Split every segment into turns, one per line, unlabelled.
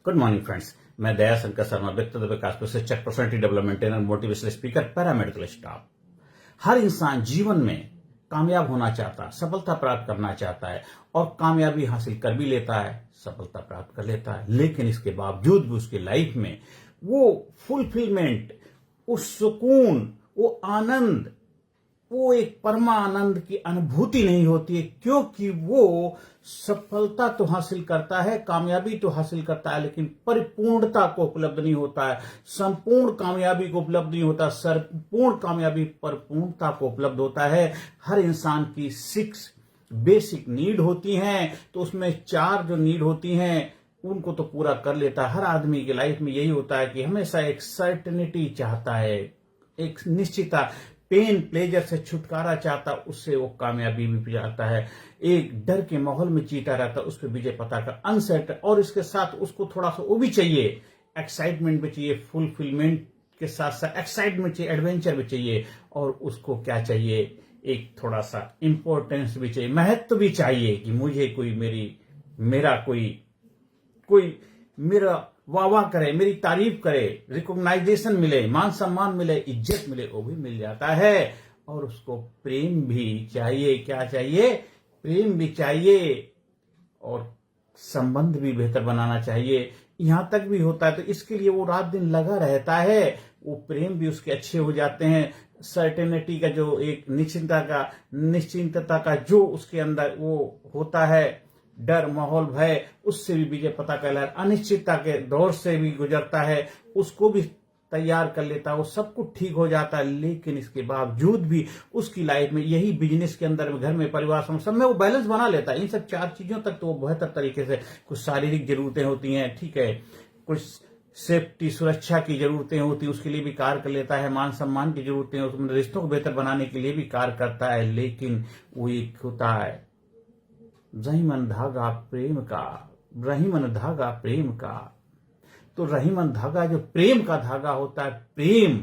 Good morning friends. मैं दया शंकर शर्मा, व्यक्तित्व विकास प्रशिक्षक, personality development trainer, motivational speaker, paramedical staff. हर इंसान जीवन में कामयाब होना चाहता है, सफलता प्राप्त करना चाहता है और कामयाबी हासिल कर भी लेता है, सफलता प्राप्त कर लेता है। लेकिन इसके बावजूद भी उसकी लाइफ में वो फुलफिलमेंट, वो सुकून, वो आनंद, वो एक परमानंद की अनुभूति नहीं होती है, क्योंकि वो सफलता तो हासिल करता है, कामयाबी तो हासिल करता है, लेकिन परिपूर्णता को उपलब्ध नहीं होता है, संपूर्ण कामयाबी को उपलब्ध नहीं होता, संपूर्ण कामयाबी परिपूर्णता को उपलब्ध होता है। हर इंसान की 6 बेसिक नीड होती हैं, तो उसमें 4 जो नीड होती हैं उनको तो पूरा कर लेता है। हर आदमी की लाइफ में यही होता है कि हमेशा एक सर्टेनिटी चाहता है, एक निश्चितता, पेन प्लेजर से छुटकारा चाहता, उससे वो कामयाबी भी चाहता है। एक डर के माहौल में जीता रहता, उस पर विजय पता का अनसर्ट, और इसके साथ उसको थोड़ा सा वो भी चाहिए, एक्साइटमेंट भी चाहिए, फुलफिलमेंट के साथ साथ एक्साइटमेंट चाहिए, एडवेंचर भी चाहिए, और उसको क्या चाहिए, एक थोड़ा सा इंपॉर्टेंस भी चाहिए, महत्व भी चाहिए कि मुझे कोई मेरा कोई मेरा वाह वाह करे, मेरी तारीफ करे, रिकॉग्नाइजेशन मिले, मान सम्मान मिले, इज्जत मिले, वो भी मिल जाता है। और उसको प्रेम भी चाहिए। क्या चाहिए? प्रेम भी चाहिए, और संबंध भी बेहतर बनाना चाहिए। यहां तक भी होता है, तो इसके लिए वो रात दिन लगा रहता है। वो प्रेम भी उसके अच्छे हो जाते हैं। सर्टेनिटी का जो एक निश्चिंतता का जो उसके अंदर वो होता है, डर, माहौल, भय, उससे भी विजय पता कर लेता है। अनिश्चितता के दौर से भी गुजरता है, उसको भी तैयार कर लेता है, वो सब कुछ ठीक हो जाता है। लेकिन इसके बावजूद भी उसकी लाइफ में यही बिजनेस के अंदर में, घर में, परिवार सब में वो बैलेंस बना लेता है। इन सब 4 चीजों तक तो वो बेहतर तरीके से, कुछ शारीरिक जरूरतें होती हैं, ठीक है, कुछ सेफ्टी, सुरक्षा की जरूरतें होती है, उसके लिए भी कार्य कर लेता है, मान सम्मान की जरूरतें, उसमें रिश्तों को बेहतर बनाने के लिए भी कार्य करता है। लेकिन वो एक होता है रहीमन धागा प्रेम का, रहीमन धागा प्रेम का। तो रहीमन धागा जो प्रेम का धागा होता है, प्रेम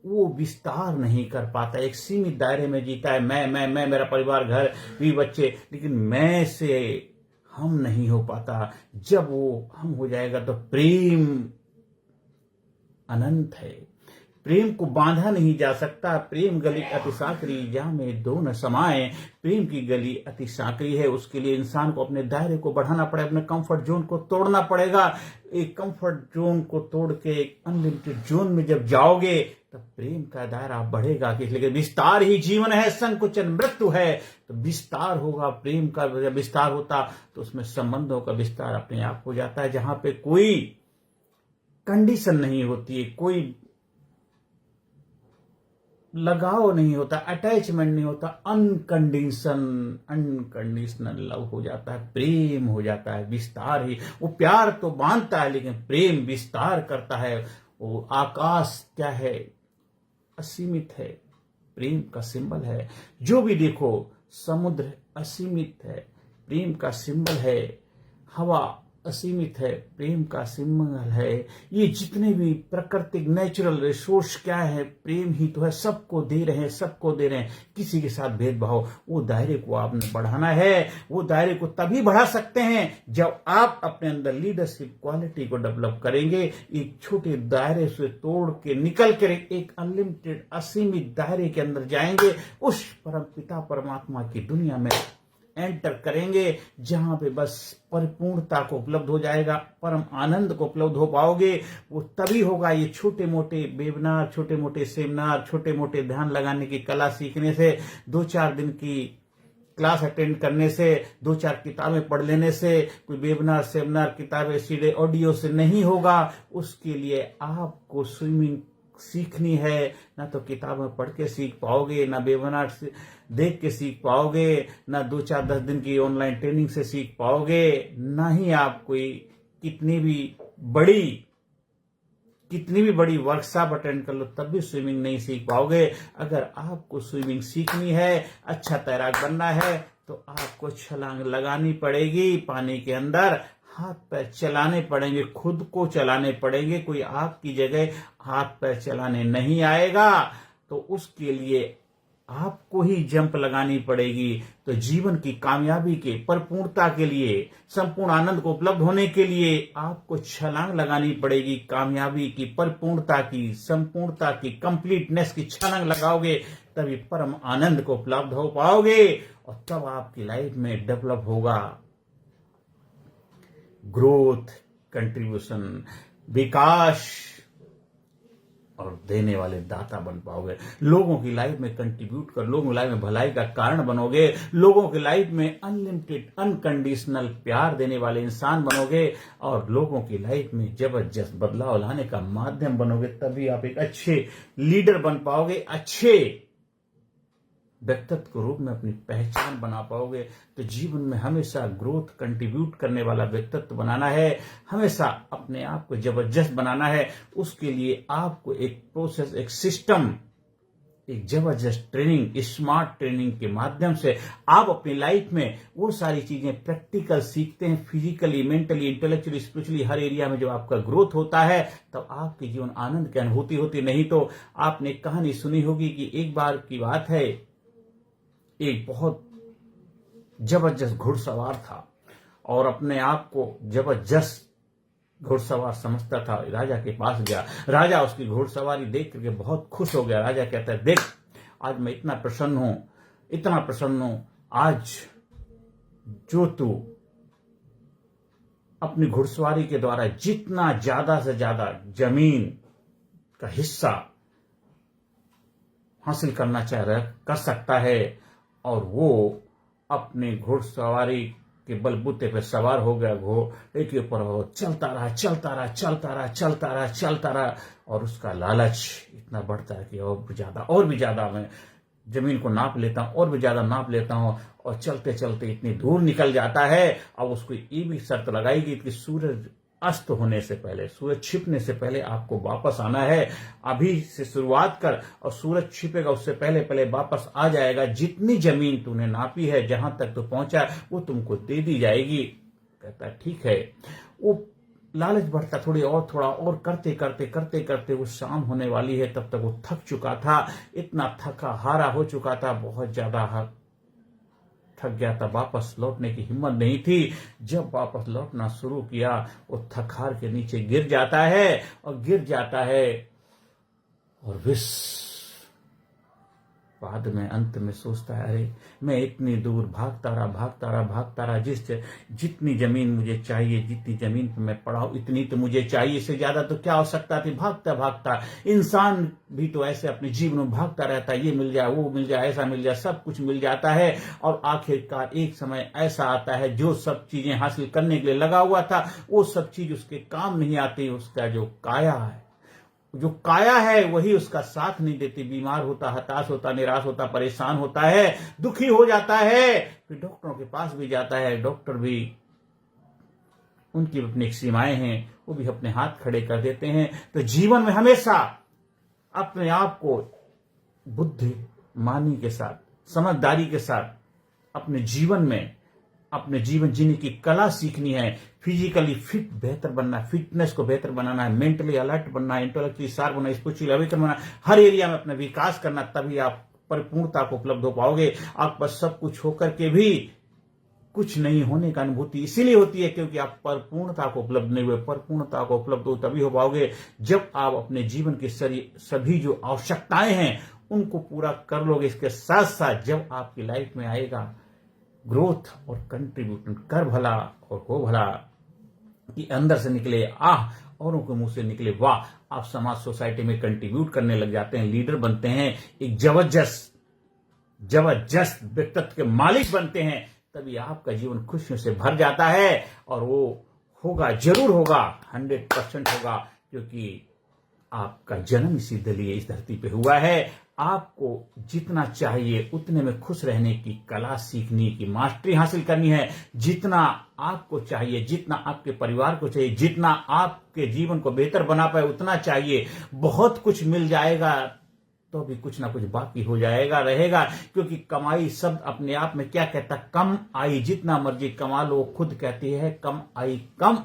वो विस्तार नहीं कर पाता, एक सीमित दायरे में जीता है। मैं, मेरा परिवार, घर, भी बच्चे, लेकिन मैं से हम नहीं हो पाता। जब वो हम हो जाएगा तो प्रेम अनंत है, प्रेम को बांधा नहीं जा सकता। प्रेम गली अति साकरी, जहां में दो न समाए। प्रेम की गली अति साकरी है, उसके लिए इंसान को अपने दायरे को बढ़ाना पड़ेगा, अपने कंफर्ट जोन को तोड़ना पड़ेगा। एक कंफर्ट जोन को तोड़ के एक अनलिमिटेड जोन में जब जाओगे तब प्रेम का दायरा बढ़ेगा। इसलिए विस्तार ही जीवन है, संकुचन मृत्यु है। तो विस्तार होगा, प्रेम का जब विस्तार होता तो उसमें संबंधों का विस्तार अपने आप हो जाता है, जहां पे कोई कंडीशन नहीं होती है, कोई लगाव नहीं होता, अटैचमेंट नहीं होता, अनकंडीशनल लव हो जाता है, प्रेम हो जाता है, विस्तार ही। वो प्यार तो बांधता है, लेकिन प्रेम विस्तार करता है। वो आकाश क्या है? असीमित है, प्रेम का सिंबल है। जो भी देखो, समुद्र असीमित है, प्रेम का सिंबल है। हवा असीमित है, प्रेम का सिंबल है। ये जितने भी प्राकृतिक नेचुरल रिसोर्स क्या है, प्रेम ही तो है। सबको दे रहे हैं, सबको दे रहे हैं, किसी के साथ भेदभाव। वो दायरे को आपने बढ़ाना है। वो दायरे को तभी बढ़ा सकते हैं जब आप अपने अंदर लीडरशिप क्वालिटी को डेवलप करेंगे। एक छोटे दायरे से तोड़ के निकल कर एक अनलिमिटेड असीमित दायरे के अंदर जाएंगे, उस परम पिता परमात्मा की दुनिया में एंटर करेंगे, जहां पे बस परिपूर्णता को उपलब्ध हो जाएगा, परम आनंद को उपलब्ध हो पाओगे। वो तभी होगा। ये छोटे मोटे वेबिनार, छोटे मोटे सेमिनार, छोटे मोटे ध्यान लगाने की कला सीखने से, 2-4 दिन की क्लास अटेंड करने से, 2-4 किताबें पढ़ लेने से, कोई वेबिनार, सेमिनार, किताबें, सीधे ऑडियो से नहीं होगा। उसके लिए आपको स्विमिंग सीखनी है। ना तो किताबें पढ़ के सीख पाओगे, ना वेबिनार से देख के सीख पाओगे, ना 2-4-10 दिन की ऑनलाइन ट्रेनिंग से सीख पाओगे, ना ही आप कोई कितनी भी बड़ी वर्कशॉप अटेंड कर लो तब भी स्विमिंग नहीं सीख पाओगे। अगर आपको स्विमिंग सीखनी है, अच्छा तैराक बनना है, तो आपको छलांग लगानी पड़ेगी पानी के अंदर, हाथ पैर चलाने पड़ेंगे, खुद को चलाने पड़ेंगे। कोई आपकी जगह हाथ पैर चलाने नहीं आएगा। तो उसके लिए आपको ही जंप लगानी पड़ेगी। तो जीवन की कामयाबी के परिपूर्णता के लिए, संपूर्ण आनंद को उपलब्ध होने के लिए आपको छलांग लगानी पड़ेगी। कामयाबी की, परिपूर्णता की, संपूर्णता की, कंप्लीटनेस की छलांग लगाओगे तभी परम आनंद को उपलब्ध हो पाओगे और तब आपकी लाइफ में डेवलप होगा ग्रोथ, कंट्रीब्यूशन, विकास और देने वाले दाता बन पाओगे। लोगों की लाइफ में कंट्रीब्यूट कर, लोगों की लाइफ में भलाई का कारण बनोगे, लोगों की लाइफ में अनलिमिटेड अनकंडीशनल प्यार देने वाले इंसान बनोगे और लोगों की लाइफ में जबरदस्त बदलाव लाने का माध्यम बनोगे। तभी आप एक अच्छे लीडर बन पाओगे, अच्छे व्यक्तित्व के रूप में अपनी पहचान बना पाओगे। तो जीवन में हमेशा ग्रोथ, कंट्रीब्यूट करने वाला व्यक्तित्व बनाना है, हमेशा अपने आप को जबरदस्त बनाना है। उसके लिए आपको एक प्रोसेस, एक सिस्टम, एक जबरदस्त ट्रेनिंग, स्मार्ट ट्रेनिंग के माध्यम से आप अपनी लाइफ में वो सारी चीजें प्रैक्टिकल सीखते हैं। फिजिकली, मेंटली, इंटेलेक्चुअली, स्पिरिचुअली हर एरिया में जब आपका ग्रोथ होता है तब आपके जीवन आनंद की अनुभूति होती। नहीं तो आपने कहानी सुनी होगी कि एक बार की बात है, एक बहुत जबरदस्त घुड़सवार था और अपने आप को जबरदस्त घुड़सवार समझता था। राजा के पास गया, राजा उसकी घुड़सवारी देख करके बहुत खुश हो गया। राजा कहता है, देख आज मैं इतना प्रसन्न हूं, इतना प्रसन्न हूं, आज जो तू अपनी घुड़सवारी के द्वारा जितना ज्यादा से ज्यादा जमीन का हिस्सा हासिल करना चाह रहा कर सकता है। और वो अपने घुड़सवारी के बलबूते पे सवार हो गया, घोड़े के ऊपर वो चलता रहा, चलता रहा, चलता रहा, चलता रहा, चलता रहा और उसका लालच इतना बढ़ता है कि और भी ज्यादा मैं जमीन को नाप लेता हूं, और भी ज्यादा नाप लेता हूं और चलते चलते इतनी दूर निकल जाता है। अब उसको ये भी शर्त लगाई कि सूरज अस्त होने से पहले, सूरज छिपने से पहले आपको वापस आना है। अभी से शुरुआत कर और सूरज छिपेगा उससे पहले पहले वापस आ जाएगा। जितनी जमीन तूने नापी है, जहां तक तू पहुंचा, वो तुमको दे दी जाएगी। कहता ठीक है। वो लालच बढ़ता, थोड़ा और करते करते करते करते वो शाम होने वाली है। तब तक वो थक चुका था, इतना थका हारा हो चुका था, बहुत ज्यादा थक गया था, वापस लौटने की हिम्मत नहीं थी। जब वापस लौटना शुरू किया, वो थक हार के नीचे गिर जाता है और बाद में अंत में सोचता है, अरे मैं इतनी दूर भागता रहा, जितनी जमीन मुझे चाहिए, जितनी जमीन पे मैं पड़ा हूं इतनी तो मुझे चाहिए, इससे ज्यादा तो क्या आवश्यकता थी। भागता इंसान भी तो ऐसे अपने जीवन में भागता रहता है, ये मिल जाए, वो मिल जाए, ऐसा मिल जाए, सब कुछ मिल जाता है और आखिरकार एक समय ऐसा आता है जो सब चीजें हासिल करने के लिए लगा हुआ था, वो सब चीज उसके काम नहीं आती। उसका जो काया है वही उसका साथ नहीं देती। बीमार होता, हताश होता, निराश होता, परेशान होता है, दुखी हो जाता है। फिर डॉक्टरों के पास भी जाता है, डॉक्टर भी, उनकी अपनी सीमाएं हैं, वो भी अपने हाथ खड़े कर देते हैं। तो जीवन में हमेशा अपने आप को बुद्धिमानी के साथ, समझदारी के साथ अपने जीवन जीने की कला सीखनी है। फिजिकली फिट बेहतर बनना, फिटनेस को बेहतर बनाना है, मेंटली अलर्ट बनना है, इंटेलेक्चुअली शार्प बनना, स्पिरिचुअली अवेकन बनना, हर एरिया में अपना विकास करना, तभी आप परिपूर्णता को उपलब्ध हो पाओगे। आप बस सब कुछ होकर के भी कुछ नहीं होने का अनुभूति इसीलिए होती है क्योंकि आप परिपूर्णता को उपलब्ध नहीं हुए। परिपूर्णता को उपलब्ध हो तभी हो पाओगे जब आप अपने जीवन की सभी जो आवश्यकताएं हैं उनको पूरा कर लोगे। इसके साथ साथ जब आपकी लाइफ में आएगा ग्रोथ और कंट्रीब्यूशन, कर भला और हो भला, कि अंदर से निकले आह, औरों के मुंह से निकले वाह, आप समाज सोसाइटी में कंट्रीब्यूट करने लग जाते हैं, लीडर बनते हैं, एक जबरदस्त व्यक्तित्व के मालिक बनते हैं। तभी आपका जीवन खुशियों से भर जाता है और वो होगा, जरूर होगा, 100% होगा, क्योंकि आपका जन्म इसी लिए इस धरती पे हुआ है। आपको जितना चाहिए उतने में खुश रहने की कला सीखने की मास्टरी हासिल करनी है। जितना आपको चाहिए, जितना आपके परिवार को चाहिए, जितना आपके जीवन को बेहतर बना पाए उतना चाहिए। बहुत कुछ मिल जाएगा, तो भी कुछ ना कुछ बाकी हो जाएगा रहेगा, क्योंकि कमाई शब्द अपने आप में क्या कहता है, कम आई, जितना मर्जी कमा लो, खुद कहती है कम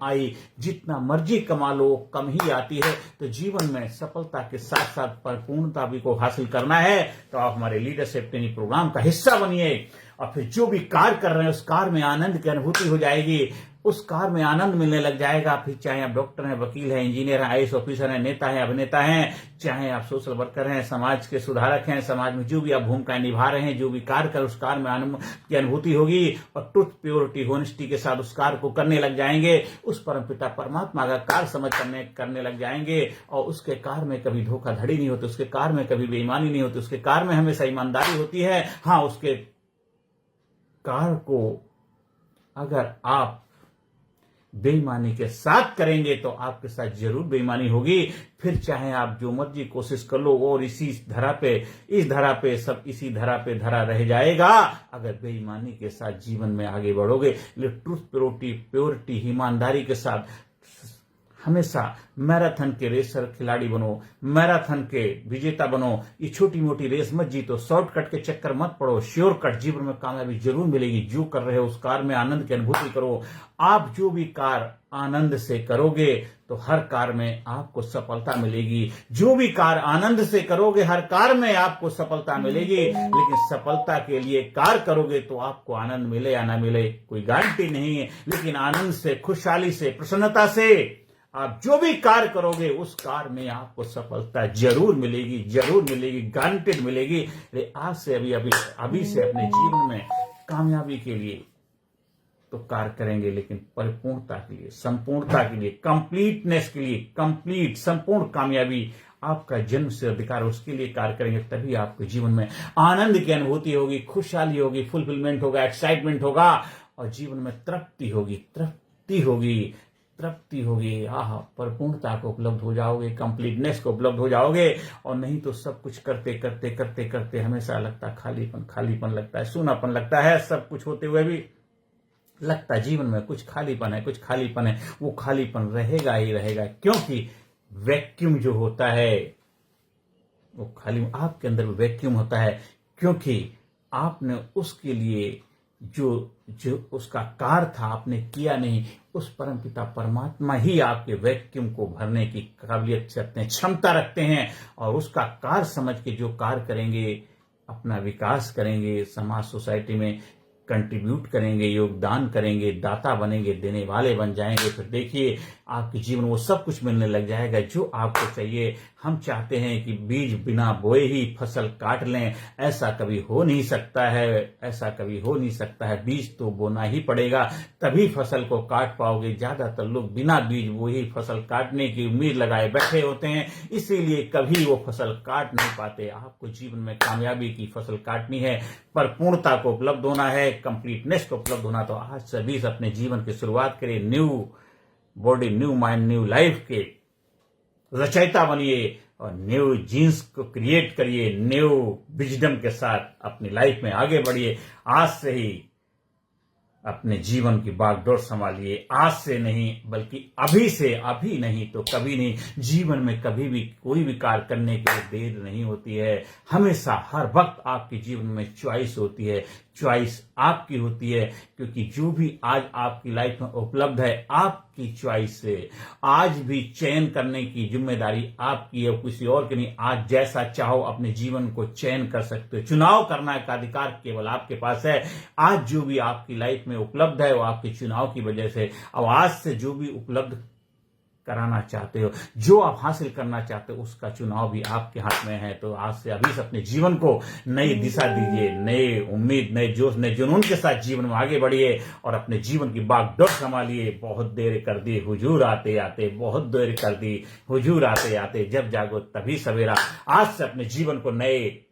आई, जितना मर्जी कमा लो कम ही आती है। तो जीवन में सफलता के साथ साथ परिपूर्णता भी को हासिल करना है तो आप हमारे लीडरशिप ट्रेनिंग प्रोग्राम का हिस्सा बनिए, और फिर जो भी कार्य कर रहे हैं उस कार्य में आनंद की अनुभूति हो जाएगी, उस कार्य में आनंद मिलने लग जाएगा। फिर चाहे आप डॉक्टर हैं, वकील हैं, इंजीनियर हैं, आईएएस ऑफिसर हैं, नेता हैं, अभिनेता हैं, चाहे आप सोशल वर्कर हैं, समाज के सुधारक हैं, समाज में जो भी आप भूमिकाएं निभा रहे हैं, जो भी कार्य कर उस कार्य में आनंद की अनुभूति होगी, और ट्रुथ, प्योरिटी, होनेस्टी के साथ उस कार्य को करने लग जाएंगे, उस परमपिता परमात्मा का कार्य समझ करने लग जाएंगे, और उसके कार्य में कभी धोखाधड़ी नहीं होती, उसके कार्य में कभी बेईमानी नहीं होती, उसके कार्य में हमेशा ईमानदारी होती है। हाँ, उसके कार्य को अगर आप बेईमानी के साथ करेंगे तो आपके साथ जरूर बेईमानी होगी। फिर चाहे आप जो मर्जी कोशिश कर लो, और इस धरा पे सब इसी धरा पे धरा रह जाएगा अगर बेईमानी के साथ जीवन में आगे बढ़ोगे। ट्रुथ, प्योरिटी, ईमानदारी के साथ हमेशा मैराथन के रेसर खिलाड़ी बनो, मैराथन के विजेता बनो। ये छोटी मोटी रेस मत जीतो, शॉर्टकट के चक्कर मत पड़ो, श्योरकट। जीवन में कामयाबी जरूर मिलेगी। जो कर रहे हो उस कार्य में आनंद की अनुभूति करो। आप जो भी कार्य आनंद से करोगे तो हर कार्य में आपको सफलता मिलेगी। जो भी कार्य आनंद से करोगे हर कार्य में आपको सफलता मिलेगी। लेकिन सफलता के लिए कार्य करोगे तो आपको आनंद मिले या ना मिले कोई गारंटी नहीं है, लेकिन आनंद से, खुशहाली से, प्रसन्नता से आप जो भी कार्य करोगे उस कार्य में आपको सफलता जरूर मिलेगी, गारंटेड मिलेगी। आज से अभी से अपने जीवन में कामयाबी के लिए तो कार्य करेंगे, लेकिन परिपूर्णता के लिए, संपूर्णता के लिए, कंप्लीटनेस के लिए, संपूर्ण कामयाबी आपका जन्म से अधिकार, उसके लिए कार्य करेंगे। तभी आपके जीवन में आनंद की अनुभूति होगी, खुशहाली होगी, फुलफिलमेंट होगा, एक्साइटमेंट होगा, और जीवन में तृप्ति होगी। परिपूर्णता को उपलब्ध हो जाओगे, कंप्लीटनेस को उपलब्ध हो जाओगे। और नहीं तो सब कुछ करते हमेशा लगता खालीपन लगता है, सूनापन लगता है। सब कुछ होते हुए भी लगता है जीवन में कुछ खालीपन है। वो खालीपन रहेगा ही रहेगा, क्योंकि वैक्यूम जो होता है वो खाली आपके अंदर वैक्यूम होता है, क्योंकि आपने उसके लिए जो उसका कार्य था आपने किया नहीं। उस परमपिता परमात्मा ही आपके वैक्यूम को भरने की काबिलियत रखते हैं, क्षमता रखते हैं, और उसका कार्य समझ के जो कार्य करेंगे, अपना विकास करेंगे, समाज सोसाइटी में कंट्रीब्यूट करेंगे, योगदान करेंगे, दाता बनेंगे, देने वाले बन जाएंगे। फिर देखिए आपके जीवन वो सब कुछ मिलने लग जाएगा जो आपको चाहिए। हम चाहते हैं कि बीज बिना बोए ही फसल काट लें, ऐसा कभी हो नहीं सकता है। बीज तो बोना ही पड़ेगा, तभी फसल को काट पाओगे। ज्यादातर लोग बिना बीज बोए ही फसल काटने की उम्मीद लगाए बैठे होते हैं, इसीलिए कभी वो फसल काट नहीं पाते। आपको जीवन में कामयाबी की फसल काटनी है, परिपूर्णता को उपलब्ध होना है, कंप्लीटनेस को उपलब्ध होना। तो आज से भी अपने जीवन की शुरुआत करिए। New body, new mind, new life के रचयिता बनिए, और न्यू जीन्स को क्रिएट करिए। न्यू विजडम के साथ अपनी लाइफ में आगे बढ़िए। आज से ही अपने जीवन की बागडोर संभालिए। आज से नहीं बल्कि अभी से, अभी नहीं तो कभी नहीं। जीवन में कभी भी कोई भी कार्य करने के लिए देर नहीं होती है। हमेशा हर वक्त आपके जीवन में चॉइस होती है, चॉइस आपकी होती है, क्योंकि जो भी आज आपकी लाइफ में उपलब्ध है आपकी चॉइस से। आज भी चयन करने की जिम्मेदारी आपकी है, किसी और की नहीं। आज जैसा चाहो अपने जीवन को चयन कर सकते हो। चुनाव करने का अधिकार केवल आपके पास है। आज जो भी आपकी लाइफ में उपलब्ध है वो आपके चुनाव की वजह से। अब आज से जो भी उपलब्ध कराना चाहते हो, जो आप हासिल करना चाहते हो, उसका चुनाव भी आपके हाथ में है। तो आज से अभी से अपने जीवन को नई दिशा दीजिए, नए उम्मीद, नए जोश, नए जुनून के साथ जीवन में आगे बढ़िए, और अपने जीवन की बागडोर संभालिए। बहुत देर कर दी हुजूर आते आते, बहुत देर कर दी हुजूर आते आते, जब जागो तभी सवेरा। आज से अपने जीवन को नए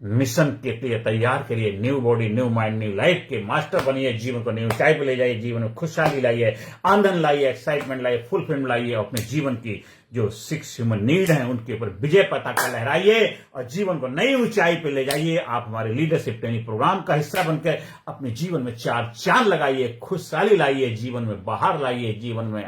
मिशन के लिए तैयार करिए। New body, new mind, new life के मास्टर बनिए। जीवन को नई ऊंचाई पे ले जाइए, जीवन में खुशहाली लाइए, आनंद लाइए, एक्साइटमेंट लाइए, फुलफिलमेंट लाइए। अपने जीवन की जो 6 ह्यूमन नीड हैं उनके ऊपर विजय पताका लहराइए और जीवन को नई ऊंचाई पे ले जाइए। आप हमारे लीडरशिप ट्रेनिंग प्रोग्राम का हिस्सा बनकर अपने जीवन में 4 चांद लगाइए, खुशहाली लाइए, जीवन में बाहर लाइए, जीवन में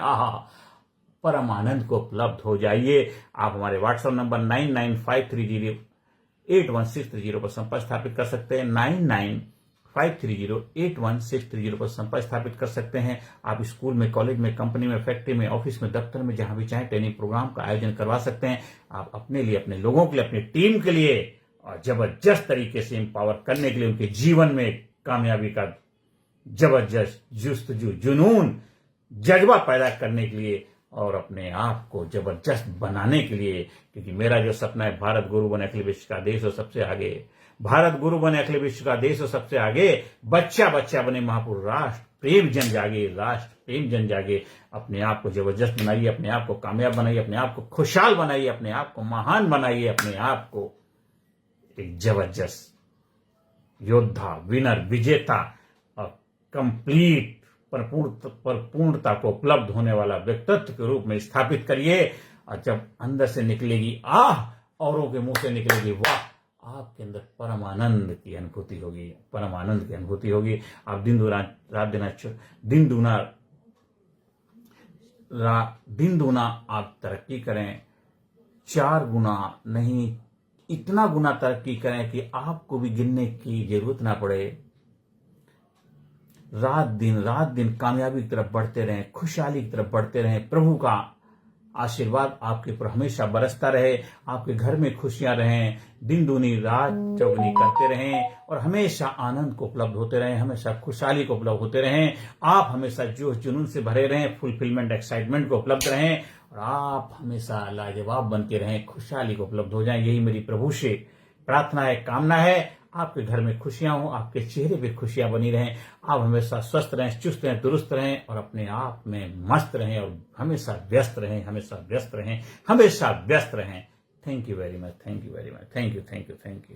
परम आनंद को उपलब्ध हो जाइए। आप हमारे व्हाट्सएप नंबर 9953081630 पर संपर्क स्थापित कर सकते हैं। 9953081630 पर संपर्क स्थापित कर सकते हैं। आप स्कूल में, कॉलेज में, कंपनी में, फैक्ट्री में, ऑफिस में, दफ्तर में, जहां भी चाहें ट्रेनिंग प्रोग्राम का आयोजन करवा सकते हैं। आप अपने लिए, अपने लोगों के लिए, अपनी टीम के लिए और जबरदस्त तरीके से एम्पावर करने के लिए, उनके जीवन में कामयाबी का जबरदस्त जुस्तजू, जुनून, जज्बा पैदा करने के लिए और अपने आप को जबरदस्त बनाने के लिए, क्योंकि मेरा जो सपना है भारत गुरु बने, अखिल विश्व का देश और सबसे आगे, भारत गुरु बने, अखिल विश्व का देश और सबसे आगे, बच्चा बच्चा बने महापुरुष, राष्ट्र प्रेम जन जागे, राष्ट्र प्रेम जन जागे। अपने आप को जबरदस्त बनाइए, अपने आप को कामयाब बनाइए, अपने आप को खुशहाल बनाइए, अपने आप को महान बनाइए, अपने आप को एक जबरदस्त योद्धा, विनर, विजेता और कंप्लीट परिपूर्णता को उपलब्ध होने वाला व्यक्तित्व के रूप में स्थापित करिए। और जब अंदर से निकलेगी आह, औरों के मुंह से निकलेगी वाह, आपके अंदर परम आनंद की अनुभूति होगी, परम आनंद की अनुभूति होगी। आप दिन दूना आप तरक्की करें, 4 गुना नहीं, इतना गुना तरक्की करें कि आपको भी गिनने की जरूरत ना पड़े। रात दिन कामयाबी की तरफ बढ़ते रहें, खुशहाली की तरफ बढ़ते रहें। प्रभु का आशीर्वाद आपके ऊपर हमेशा बरसता रहे, आपके घर में खुशियां रहें, दिन दूनी रात चौगुनी करते रहें और हमेशा आनंद को उपलब्ध होते रहें, हमेशा खुशहाली को उपलब्ध होते रहें। आप हमेशा जोश जुनून से भरे रहें, फुलफिलमेंट, एक्साइटमेंट को उपलब्ध रहें और आप हमेशा लाजवाब बन के रहें, खुशहाली को उपलब्ध हो जाएं। यही मेरी प्रभु से प्रार्थना है, कामना है। आपके घर में खुशियां हो, आपके चेहरे पे खुशियां बनी रहें, आप हमेशा स्वस्थ रहें, चुस्त रहें, दुरुस्त रहें और अपने आप में मस्त रहें और हमेशा व्यस्त रहें, हमेशा व्यस्त रहें, हमेशा व्यस्त रहें। Thank you very much, thank you very much, thank you, thank you, thank you.